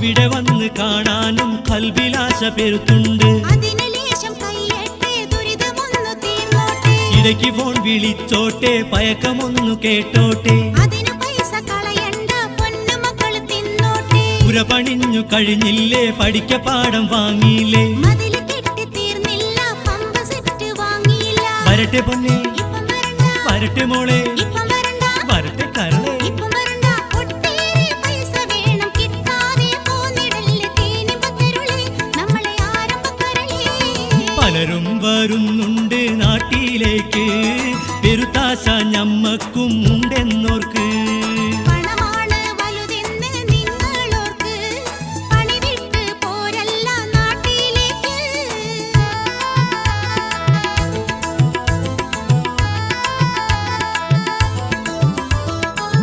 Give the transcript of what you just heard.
ഇവിടെ വന്ന് കാണാനും കൽബിലാശ പെരുത്തുണ്ട്. ഇടയ്ക്ക് ഫോൺ വിളിച്ചോട്ടെ, പയക്കമൊന്നു കേട്ടോട്ടെ. പുര പണിഞ്ഞു കഴിഞ്ഞില്ലേ, പഠിക്ക പാഠം വാങ്ങിയില്ലേ? വരട്ടെ പൊന്നെ, വരട്ടെ മോളെ.